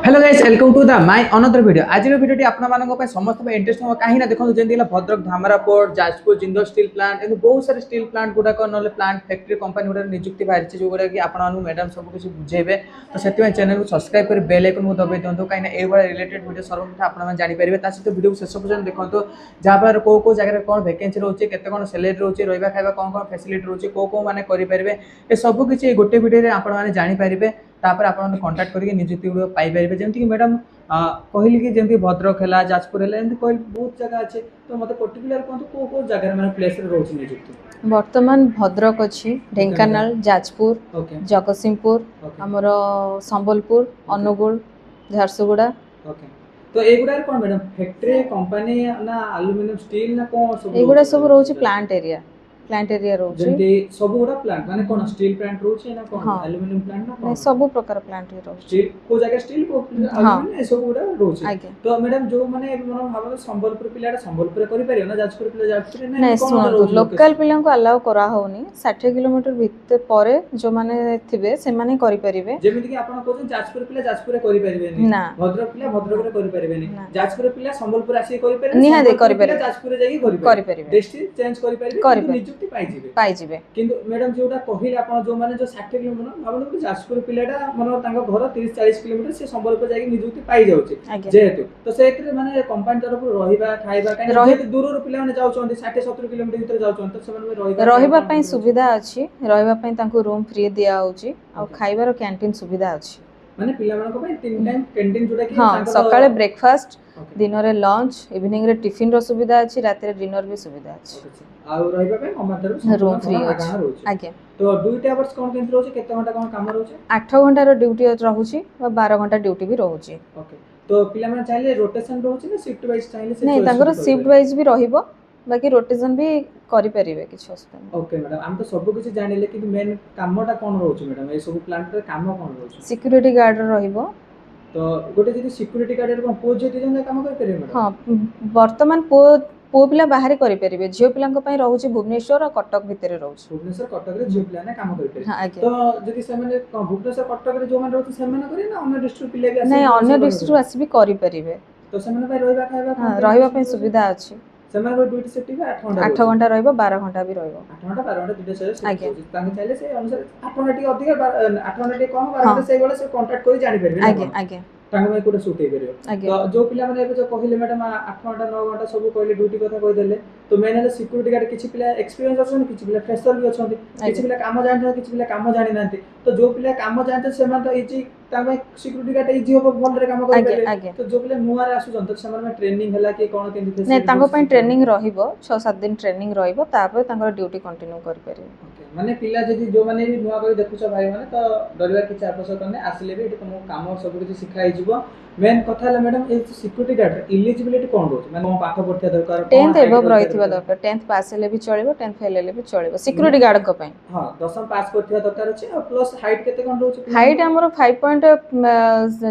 Hello guys welcome to the my another video. आज वीडियोटी आपन समस्त इंटरेस्ट हो कहीं देखो जमी Bhadrak Dhamra port Jajpur Jindal steel plant एवं बहुत सारे स्टील प्लांट गुड़ाक ना प्लांट फैक्ट्री कंपनी गुड़ा नियुक्ति बाहरी जो गुड़ा कि आपको मैडम सब कुछ बुझेबे। तो से चैनल को सब्सक्राइब कर बेल आइकन को दबाई दिखाँ कहीं ये रिलेटेड वीडियो सर्वप्रथम आपने जानीपारे सहित वीडियो शेष पर्यटन देखो जहाँफल कौ कौ जगह कौन वैकेंसी रोचे के सैलरी रोचे रहा खाଇବା कौन कौन फैसिलिटी रोचे कौ कौ मैंने करेंगे ये सब किसी गोटे वीडियो आपने जानीपारे। तापर आप कंटाक्ट करके नियुक्ति गुड़ पाइपर जमीक मैडम कहली कि जमी भद्रक है जाजपुर है कहली बहुत जगह अच्छे। तो मतलब पर्टिकुलर कहूँ कौ कौ जगह मैंने प्लेस रोचे नियुक्ति वर्तमान भद्रक अच्छी ढेंकानाल जाजपुर जगतसिंहपुर आमर संबलपुर अनुगुल झारसुगुड़ा। तो एगुड़ा कौन मैडम फैक्ट्री कंपनी ना एल्युमिनियम स्टील ना कौन सब एगुड़ा सब रोचे प्लांट एरिया रोचे जंती सब गुड़ा प्लांट माने कौन स्टील प्लांट रोचे ना कौन एल्युमिनियम प्लांट ना कौन सब प्रकार प्लांट रोचे स्टील को जगह स्टील को एल्युमिनियम ए सब गुड़ा रोचे। तो मैडम जो माने मन भाबो संबलपुर पिलाडा संबलपुर करि परियो ना जाजपुर पिला जाजपुर नहीं सुन लोकल पिला को अलाउ करा होनी 60 किलोमीटर भितर परे जो माने थिबे से माने करि परिबे जेमिति कि आपण कहन जाजपुर पिला जाजपुर करि परिबे नहीं ना भद्रक पिला भद्रक रे करि परिबे नहीं जाजपुर पिला संबलपुर आसी करि परिबे निहा दे करि परिबे जाजपुर जाई करि परिबे डिस्ट्रिक्ट चेंज करि परिबे नियुक्ति पाई जिवे किंतु मैडम जोटा कहिले आपण जो माने जो 60 किलोमीटर भाबन जाजपुर पिलाडा मन तांको घर 30-40 किलोमीटर से संबलपुर जाई नियुक्ति पाई जाउचे जेहेतु तो सेकरे माने कंपनी तरफ रहिबा खाइबा काई दूर रो पिला माने जाउछन 60-70 किलोमीटर भीतर जाउछन तो सेमन रहिबा पई सुविधा अछि रहिबा पई तांको रूम फ्री दिया होउची आ खाइबार कैंटीन सुविधा अछि माने पिला मानको पई 3 टाइम कैंटीन जोटा कि हां सकाळे ब्रेकफास्ट दिन रे लंच इवनिंग रे टिफिन रो सुविधा अछि रात रे डिनर भी सुविधा अछि आ रहिबा पई कमातर रूम फ्री अछि आगे तो 2 आवर्स कोन केंद्र रोचे केते घंटा कोन काम रोचे 8 घंटा रो ड्यूटी रहउची और 12 घंटा ड्यूटी भी रहउची। ओके तो पिला माने चाहिले रोटेशन रहउची ना शिफ्ट वाइज चाहिले से नहीं तांगर शिफ्ट वाइज भी रहिबो बाकी रोटेशन भी करि परिबे किछ असुविधा। ओके मैडम हम तो सब कुछ जानिले कि मेन कामटा कोन रहउची मैडम ए सब प्लांट रे काम कोन रहउची सिक्योरिटी गार्ड रहिबो। तो गोटे जदी सिक्योरिटी गार्ड रे कोन पो जदी जने काम कर परिबे मैडम हां वर्तमान पो पिला बाहर करि परिबे झियो पिलांक पई रहउची भुवनेश्वर और कटक भितर रहउची भुवनेश्वर कटक रे झियो पिला ने काम कर परिबे। तो जदी से माने भुवनेश्वर कटक रे जो माने रहउची से माने करी ना अन्य डिस्ट्रिक्ट पिले भी आसी नहीं अन्य डिस्ट्रिक्ट आसी भी करि परिबे तो से माने भाई रहिबा खाइबा रहिबा पई सुविधा अछि सेमान को ड्यूटी शिफ्ट भी 8 घंटा रहइबो 12 घंटा भी रहइबो 8 घंटा 12 घंटा दुटे से तांगे चाहिले से अनुसार 8 घंटा टी अधिक 8 घंटा टी कम 12 घंटा से बेले से कांटेक्ट करी जानि परबे आगे आगे तांगे भाई कोटे सुटे परियो। तो जो पिला माने जो कहिले मैडम 8 घंटा 9 घंटा सब कहले ड्यूटी कथा कहि देले तो मेन है सिक्योरिटी गार्ड किछि पिला एक्सपीरियंस अछन किछि पिला फ्रेशर भी अछन किछि पिला काम जानथन किछि पिला काम जानि नांती। तो जो पिला काम जानथन से मान तो easy Tame security guard easy हो भल रे काम करि परबे। तो जो पिला नुआ रे आसु जंत से मान ट्रेनिंग हला कि कोन केंदी नै तांगो पई ट्रेनिंग रहिबो 6-7 दिन ट्रेनिंग रहिबो तापर तांगर ड्यूटी कंटिन्यू करि परिबे। ओके माने पिला जदी जो माने भी नुआ करि देखुछ भाई माने तो डरिवा किछि आवश्यकता नै आसिले भी एठी तुम काम सब किछि सिखाइ जिवो। मेन कथा है मैडम ए सिक्योरिटी गार्ड एलिजिबिलिटी कोन रोच माने पाठ पढ़थिया दरकार 10th एबव रहितबा दरकार 10th पास हेले भी चलिबो 10th फेल हेले भी चलिबो सिक्योरिटी गार्ड को पई। हां 10th पास करथिया दरकार अछि और प्लस हाइट केते कोन रोच हाइट हमरो 5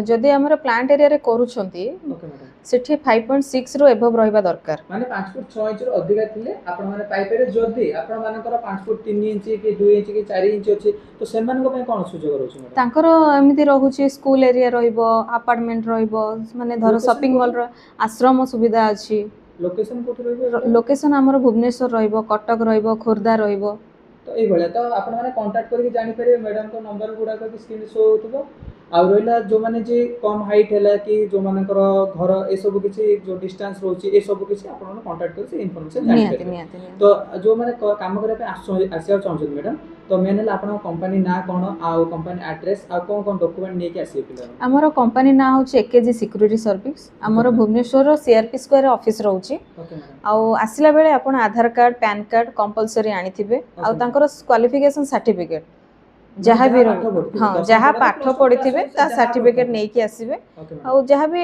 जदी हमरो प्लांट एरिया रे करूछंती ओके मैडम सेठी 5.6 रो एबव रहिबा दरकार माने 5 फुट 6 इंच रो अधिका थिले आपण माने पाइ पारे जदी आपण मानकर 5 फुट 3 इंच कि 2 इंच कि 4 इंच अछि तो सेमान को पई कोन सुजोग रोच मैडम तांकर एमिति रहउची स्कूल एरिया रहिबो अपार्टमेंट रहिबो माने धर शॉपिंग मॉल रो आश्रम सुविधा अछि। लोकेशन कोठ रहिबो लोकेशन हमर भुवनेश्वर रहिबो कटक रहिबो खोरदा रहिबो। तो ए भले तो आपण माने कांटेक्ट करके जानि परिबे मैडम को नंबर गुडा को स्क्रीन शो होतबो आ रहिला जो माने जे कम हाइट हैला कि जो मानकर घर ए सब किछि जो डिस्टेंस रहउची ए सब किछि आपण माने कांटेक्ट कर से इंफॉर्मेशन जानि परिबे। तो जो माने काम करे पे आसिया चाहछन मैडम तो मेन है आपण कंपनी ना कोन आ कंपनी एड्रेस आ कोन कोन डॉक्यूमेंट नै के आसी पिला हमर कंपनी ना होची एकेजी सिक्योरिटी सर्विस हमर भुवनेश्वर सीआरपी स्क्वायर ऑफिस रहउची। ओके मैडम आ आसिला बेले आपण Aadhaar card PAN card compulsory आनी थिबे आ तांकर क्वालिफिकेशन सर्टिफिकेट जहाँ भी हाँ जहाँ पाठ पढ़ी सर्टिफिकेट नहीं कि आसबे आ जहाँ भी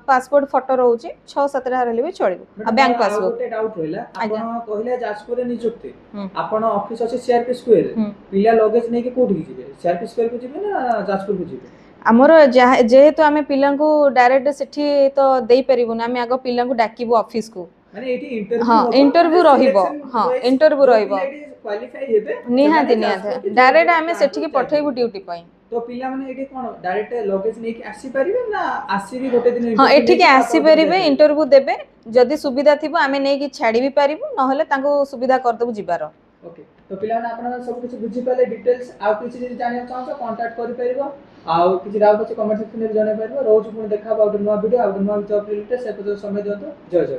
पासपोर्ट फोटो रोचे 6-7 रहले भी चलिबो आ बैंक पासबुक गोटे डाउट रहला आपण कहिले जाजपुर नियुक्ति आपण ऑफिस अछि सीआरपी स्क्वायर पिला लगेज नहीं कि कोठी जिवे सीआरपी स्क्वायर को जिवे ना जाजपुर को जिवे हमर जेहेतु आमे पिला को डायरेक्ट सेठी तो देई परिबो ना आमे आगो पिला को डाकिबो ऑफिस को माने एठी इंटरव्यू हां इंटरव्यू रहिबो हां इंटरव्यू रहिबो क्वालिफाई हेबे निहाती निहाती डायरेक्ट आमे सेठी के पठेइबो ड्यूटी पई। तो पिला माने एठी कोन डायरेक्ट लगेज नेकी आसी परिबे ना आसी भी गोटे दिन हाँ एठी के आसी परिबे इंटरव्यू देबे जदि सुविधा थिबो आमे नै कि छाडी भी पारिबो नहले तांको सुविधा कर देबो जिबार ओके तो पिला माने आपन सब कुछ बुझी पाले डिटेल्स आ किछि जे जानिया चाहछो कांटेक्ट करि परिबो आ किछि डाउट अछि कमेंट सेक्शन में जणे परिबो रोज पुन देखा बाउट नुवा वीडियो आ नुवा जॉब रिलेटेड से समय दियंतो जय जय।